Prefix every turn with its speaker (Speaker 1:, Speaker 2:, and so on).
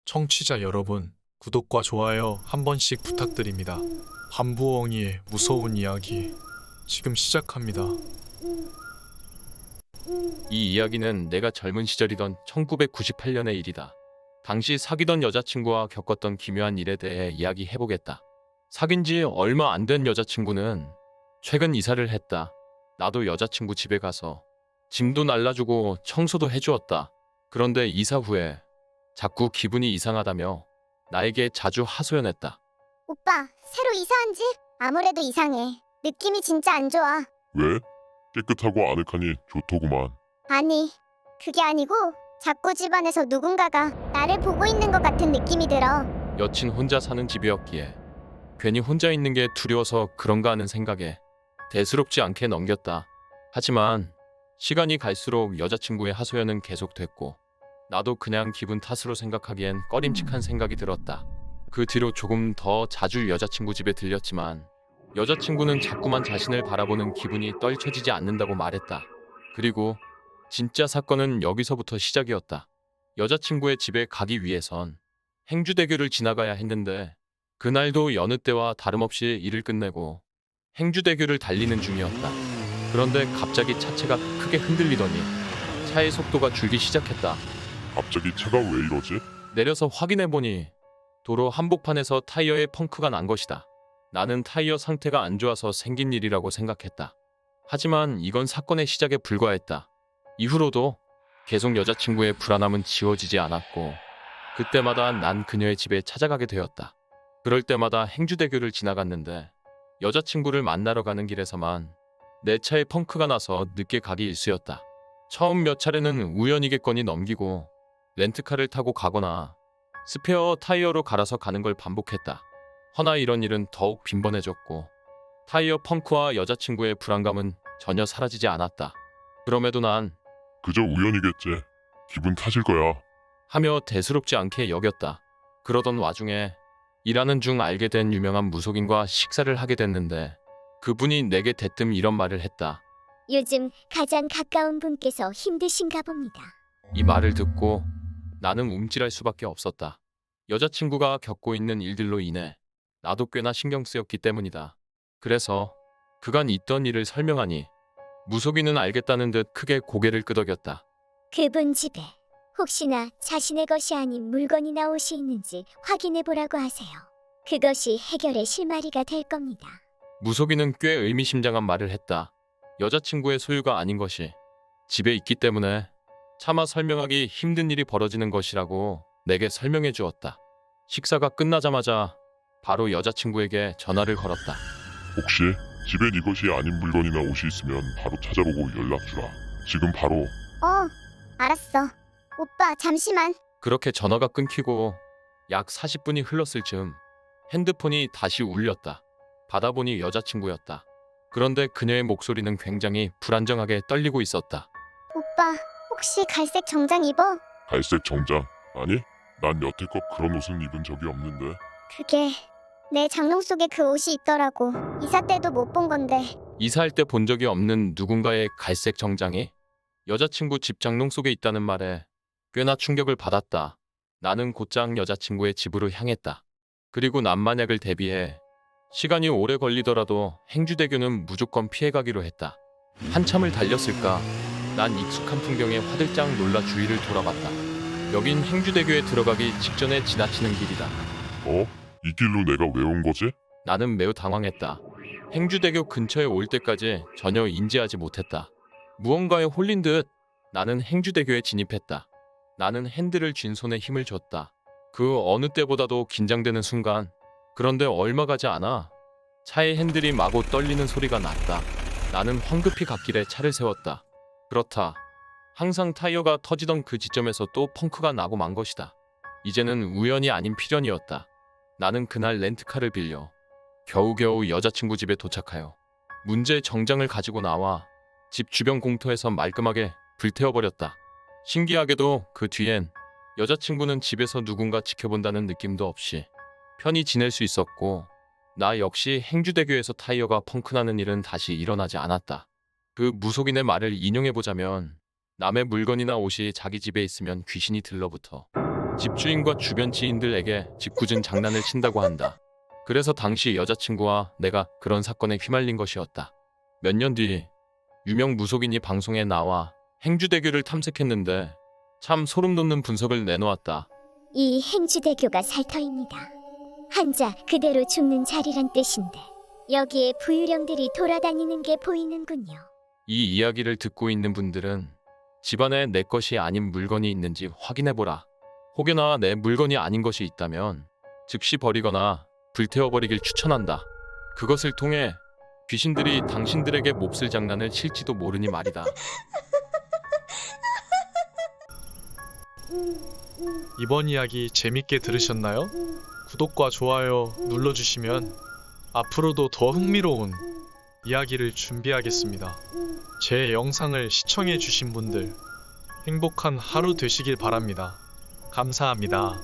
Speaker 1: 청취자 여러분, 구독과 좋아요 한 번씩 부탁드립니다. 밤부엉이의 무서운 이야기 지금 시작합니다.
Speaker 2: 이 이야기는 내가 젊은 시절이던 1998년의 일이다. 당시 사귀던 여자친구와 겪었던 기묘한 일에 대해 이야기해보겠다. 사귄 지 얼마 안 된 여자친구는 최근 이사를 했다. 나도 여자친구 집에 가서 짐도 날라주고 청소도 해주었다. 그런데 이사 후에 자꾸 기분이 이상하다며 나에게 자주 하소연했다.
Speaker 3: 오빠, 새로 이사한 집? 아무래도 이상해. 느낌이 진짜 안 좋아.
Speaker 4: 왜? 깨끗하고 아늑하니 좋더구만.
Speaker 3: 아니, 그게 아니고 자꾸 집안에서 누군가가 나를 보고 있는 것 같은 느낌이 들어.
Speaker 2: 여친 혼자 사는 집이었기에 괜히 혼자 있는 게 두려워서 그런가 하는 생각에 대수롭지 않게 넘겼다. 하지만 시간이 갈수록 여자친구의 하소연은 계속됐고 나도 그냥 기분 탓으로 생각하기엔 꺼림칙한 생각이 들었다. 그 뒤로 조금 더 자주 여자친구 집에 들렸지만 여자친구는 자꾸만 자신을 바라보는 기분이 떨쳐지지 않는다고 말했다. 그리고 진짜 사건은 여기서부터 시작이었다. 여자친구의 집에 가기 위해선 행주대교를 지나가야 했는데 그날도 여느 때와 다름없이 일을 끝내고 행주대교를 달리는 중이었다. 그런데 갑자기 차체가 크게 흔들리더니 차의 속도가 줄기 시작했다.
Speaker 4: 갑자기 차가 왜 이러지?
Speaker 2: 내려서 확인해보니 도로 한복판에서 타이어에 펑크가 난 것이다. 나는 타이어 상태가 안 좋아서 생긴 일이라고 생각했다. 하지만 이건 사건의 시작에 불과했다. 이후로도 계속 여자친구의 불안함은 지워지지 않았고 그때마다 난 그녀의 집에 찾아가게 되었다. 그럴 때마다 행주대교를 지나갔는데 여자친구를 만나러 가는 길에서만 내 차에 펑크가 나서 늦게 가기 일쑤였다. 처음 몇 차례는 우연이겠거니 넘기고 렌트카를 타고 가거나 스페어 타이어로 갈아서 가는 걸 반복했다. 허나 이런 일은 더욱 빈번해졌고 타이어 펑크와 여자친구의 불안감은 전혀 사라지지 않았다. 그럼에도 난
Speaker 4: 그저 우연이겠지. 기분 탓일 거야.
Speaker 2: 하며 대수롭지 않게 여겼다. 그러던 와중에 일하는 중 알게 된 유명한 무속인과 식사를 하게 됐는데 그분이 내게 대뜸 이런 말을 했다.
Speaker 3: 요즘 가장 가까운 분께서 힘드신가 봅니다.
Speaker 2: 이 말을 듣고 나는 움찔할 수밖에 없었다. 여자친구가 겪고 있는 일들로 인해 나도 꽤나 신경 쓰였기 때문이다. 그래서 그간 있던 일을 설명하니 무속인은 알겠다는 듯 크게 고개를 끄덕였다.
Speaker 3: 그분 집에 혹시나 자신의 것이 아닌 물건이나 옷이 있는지 확인해 보라고 하세요. 그것이 해결의 실마리가 될 겁니다.
Speaker 2: 무속인은 꽤 의미심장한 말을 했다. 여자친구의 소유가 아닌 것이 집에 있기 때문에 차마 설명하기 힘든 일이 벌어지는 것이라고 내게 설명해 주었다. 식사가 끝나자마자 바로 여자친구에게 전화를 걸었다.
Speaker 4: 혹시 집엔 이것이 아닌 물건이나 옷이 있으면 바로 찾아보고 연락주라. 지금 바로.
Speaker 3: 알았어. 오빠, 잠시만.
Speaker 2: 그렇게 전화가 끊기고 약 40분이 흘렀을 즈음 핸드폰이 다시 울렸다. 받아보니 여자친구였다. 그런데 그녀의 목소리는 굉장히 불안정하게 떨리고 있었다.
Speaker 3: 오빠, 혹시 갈색 정장 입어?
Speaker 4: 갈색 정장? 아니, 난 여태껏 그런 옷은 입은 적이 없는데.
Speaker 3: 그게 내 장롱 속에 그 옷이 있더라고. 이사 때도 못 본 건데.
Speaker 2: 이사할 때 본 적이 없는 누군가의 갈색 정장이 여자친구 집 장롱 속에 있다는 말에 꽤나 충격을 받았다. 나는 곧장 여자친구의 집으로 향했다. 그리고 난만약을 대비해 시간이 오래 걸리더라도 행주대교는 무조건 피해가기로 했다. 한참을 달렸을까 난 익숙한 풍경에 화들짝 놀라 주위를 돌아봤다. 여긴 행주대교에 들어가기 직전에 지나치는 길이다.
Speaker 4: 이 길로 내가 왜 온 거지?
Speaker 2: 나는 매우 당황했다. 행주대교 근처에 올 때까지 전혀 인지하지 못했다. 무언가에 홀린 듯 나는 행주대교에 진입했다. 나는 핸들을 쥔 손에 힘을 줬다. 그 어느 때보다도 긴장되는 순간 그런데 얼마 가지 않아 차의 핸들이 마구 떨리는 소리가 났다. 나는 황급히 갓길에 차를 세웠다. 그렇다. 항상 타이어가 터지던 그 지점에서 또 펑크가 나고 만 것이다. 이제는 우연이 아닌 필연이었다. 나는 그날 렌트카를 빌려 겨우겨우 여자친구 집에 도착하여 문제의 정장을 가지고 나와 집 주변 공터에서 말끔하게 불태워버렸다. 신기하게도 그 뒤엔 여자친구는 집에서 누군가 지켜본다는 느낌도 없이 편히 지낼 수 있었고 나 역시 행주대교에서 타이어가 펑크나는 일은 다시 일어나지 않았다. 그 무속인의 말을 인용해보자면 남의 물건이나 옷이 자기 집에 있으면 귀신이 들러붙어 집주인과 주변 지인들에게 짓궂은 장난을 친다고 한다. 그래서 당시 여자친구와 내가 그런 사건에 휘말린 것이었다. 몇 년 뒤 유명 무속인이 방송에 나와 행주대교를 탐색했는데 참 소름 돋는 분석을 내놓았다.
Speaker 3: 이 행주대교가 살터입니다. 한자 그대로 죽는 자리란 뜻인데 여기에 부유령들이 돌아다니는 게 보이는군요.
Speaker 2: 이 이야기를 듣고 있는 분들은 집안에 내 것이 아닌 물건이 있는지 확인해보라. 혹여나 내 물건이 아닌 것이 있다면 즉시 버리거나 불태워버리길 추천한다. 그것을 통해 귀신들이 당신들에게 몹쓸 장난을 칠지도 모르니 말이다.
Speaker 1: 이번 이야기 재밌게 들으셨나요? 구독과 좋아요 눌러주시면 앞으로도 더 흥미로운 이야기를 준비하겠습니다. 제 영상을 시청해주신 분들 행복한 하루 되시길 바랍니다. 감사합니다.